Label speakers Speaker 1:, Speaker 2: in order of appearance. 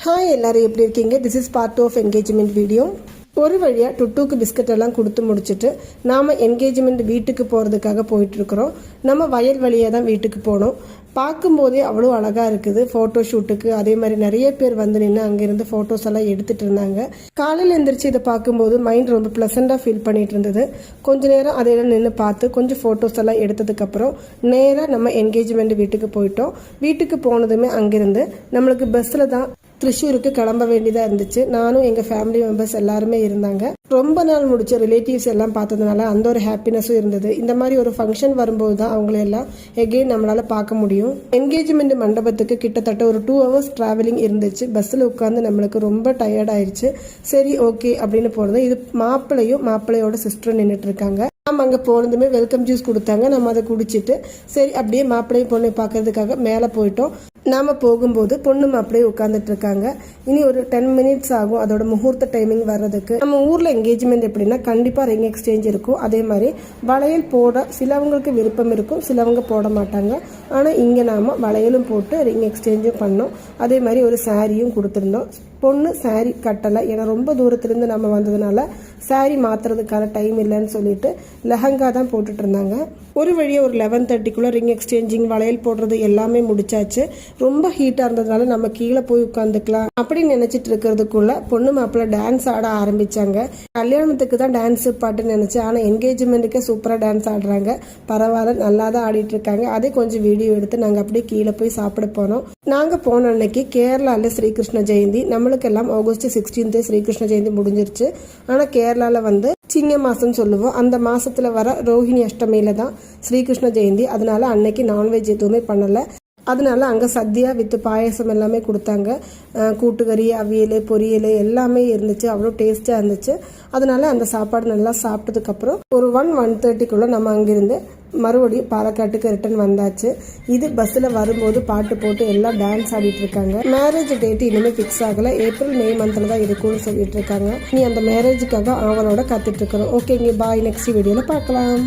Speaker 1: Hi எல்லாரும் எப்படி இருக்கீங்க? This is part of engagement video. ஒரு வழியாக டுட்டுக்கு பிஸ்கட் எல்லாம் கொடுத்து முடிச்சுட்டு நாம் என்கேஜ்மெண்ட் வீட்டுக்கு போகிறதுக்காக போயிட்டுருக்குறோம். நம்ம வயல் வழியாக தான் வீட்டுக்கு போனோம். பார்க்கும்போதே அவ்வளோ அழகாக இருக்குது ஃபோட்டோ ஷூட்டுக்கு. அதே மாதிரி நிறைய பேர் வந்து நின்று அங்கேருந்து ஃபோட்டோஸ் எல்லாம் எடுத்துகிட்டு இருந்தாங்க. காலையில் எழுந்திரிச்சு இதை பார்க்கும்போது மைண்ட் ரொம்ப ப்ளசண்ட்டாக ஃபீல் பண்ணிகிட்டு இருந்தது. கொஞ்ச நேரம் அதையெல்லாம் நின்று பார்த்து கொஞ்சம் ஃபோட்டோஸ் எல்லாம் எடுத்ததுக்கப்புறம் நேராக நம்ம என்கேஜ்மெண்ட் வீட்டுக்கு போயிட்டோம். வீட்டுக்கு போனதுமே அங்கேருந்து நம்மளுக்கு பஸ்ஸில் தான் திருச்சூருக்கு கிளம்ப வேண்டியதாக இருந்துச்சு. நானும் எங்கள் ஃபேமிலி மெம்பர்ஸ் எல்லாருமே இருந்தாங்க. ரொம்ப நாள் முடிச்ச ரிலேட்டிவ்ஸ் எல்லாம் பார்த்ததுனால அந்த ஒரு ஹாப்பினஸும் இருந்தது. இந்த மாதிரி ஒரு ஃபங்க்ஷன் வரும்போது தான் அவங்களையெல்லாம் எகெயின் நம்மளால் பார்க்க முடியும். என்கேஜ்மெண்ட் மண்டபத்துக்கு கிட்டத்தட்ட ஒரு 2 hours ட்ராவலிங் இருந்துச்சு. பஸ்ஸில் உட்காந்து நம்மளுக்கு ரொம்ப டயர்ட் ஆயிடுச்சு. சரி ஓகே அப்படின்னு போனது. இது மாப்பிள்ளையோட சிஸ்டர் நின்றுட்டு இருக்காங்க. நம்ம அங்கே போனதுமே வெல்கம் ஜூஸ் கொடுத்தாங்க. நம்ம அதை குடிச்சிட்டு சரி அப்படியே மாப்பிள்ளையும் பொண்ணை பார்க்கறதுக்காக மேலே போயிட்டோம். நாம் போகும்போது பொண்ணு மாப்பிள்ளையும் உட்காந்துட்டு இருக்காங்க. இனி ஒரு 10 minutes ஆகும் அதோட முகூர்த்த டைமிங் வர்றதுக்கு. நம்ம ஊரில் என்கேஜ்மெண்ட் எப்படின்னா கண்டிப்பாக ரிங் எக்ஸ்சேஞ்ச் இருக்கும். அதே மாதிரி வளையல் போட சிலவங்களுக்கு விருப்பம் இருக்கும், சிலவங்க போட மாட்டாங்க. ஆனால் இங்கே நாம் வளையலும் போட்டு ரிங் எக்ஸ்சேஞ்சும் பண்ணோம். அதே மாதிரி ஒரு சாரியும் கொடுத்துருந்தோம். பொண்ணு சாரி கட்டலை, ஏன்னா ரொம்ப தூரத்துலேருந்து நம்ம வந்ததுனால சாரி மாற்றுறதுக்கான டைம் இல்லைன்னு சொல்லிட்டு லெஹங்கா தான் போட்டுட்டு இருந்தாங்க. ஒரு வழியாக ஒரு 11:30க்குள்ளே ரிங் எக்ஸ்சேஞ்சிங் வளையல் போடுறது எல்லாமே முடிச்சாச்சு. ரொம்ப ஹீட்டாக இருந்ததுனால நம்ம கீழே போய் உட்காந்துக்கலாம் அப்படின்னு நினச்சிட்டு இருக்கிறதுக்குள்ள பொண்ணு மாப்பிள்ளை டான்ஸ் ஆட ஆரம்பித்தாங்க. கல்யாணத்துக்கு தான் டான்ஸு பாட்டுன்னு நினச்சேன், ஆனால் என்கேஜ்மெண்ட்டுக்கே சூப்பராக டான்ஸ் ஆடுறாங்க. பரவாயில்ல, நல்லா தான் ஆடிட்டு இருக்காங்க. அதே கொஞ்சம் வீடியோ எடுத்து நாங்கள் அப்படியே கீழே போய் சாப்பிட போனோம். நாங்கள் போன அன்னைக்கு கேரளாவில் ஸ்ரீகிருஷ்ண ஜெயந்தி. நம்மளுக்கெல்லாம் ஆகஸ்ட் 16 ஸ்ரீகிருஷ்ண ஜெயந்தி முடிஞ்சிருச்சு. ஆனால் கேரளாவில் வந்து சிங்க மாதம் சொல்லுவோம். அந்த மாதத்தில் வர ரோஹிணி அஷ்டமியில் தான் ஸ்ரீகிருஷ்ண ஜெயந்தி. அதனால அன்னைக்கு நான்வெஜ் எதுவுமே பண்ணலை. அதனால அங்கே சத்யா வித் பாயசம் எல்லாமே கொடுத்தாங்க. கூட்டுக்கறி, அவியல், பொரியல் எல்லாமே இருந்துச்சு. அவ்வளோ டேஸ்ட்டாக இருந்துச்சு. அதனால அந்த சாப்பாடு நல்லா சாப்பிட்டதுக்கப்புறம் ஒரு 1:30க்குள்ளே நம்ம அங்கிருந்து மறுபடியும் பாலக்காட்டுக்கு ரிட்டர்ன் வந்தாச்சு. இது பஸ்ஸில் வரும்போது பாட்டு போட்டு எல்லாம் டான்ஸ் ஆடிட்டு இருக்காங்க. மேரேஜ் டேட் இனிமேல் ஃபிக்ஸ் ஆகலை. ஏப்ரல் மே மந்தில் தான் இருக்கும்னு சொல்லிட்டு இருக்காங்க. நீ அந்த மேரேஜுக்காக அவளோட காத்துட்டு இருக்கிறோம். ஓகேங்க, பாய். நெக்ஸ்ட் வீடியோவில் பார்க்கலாம்.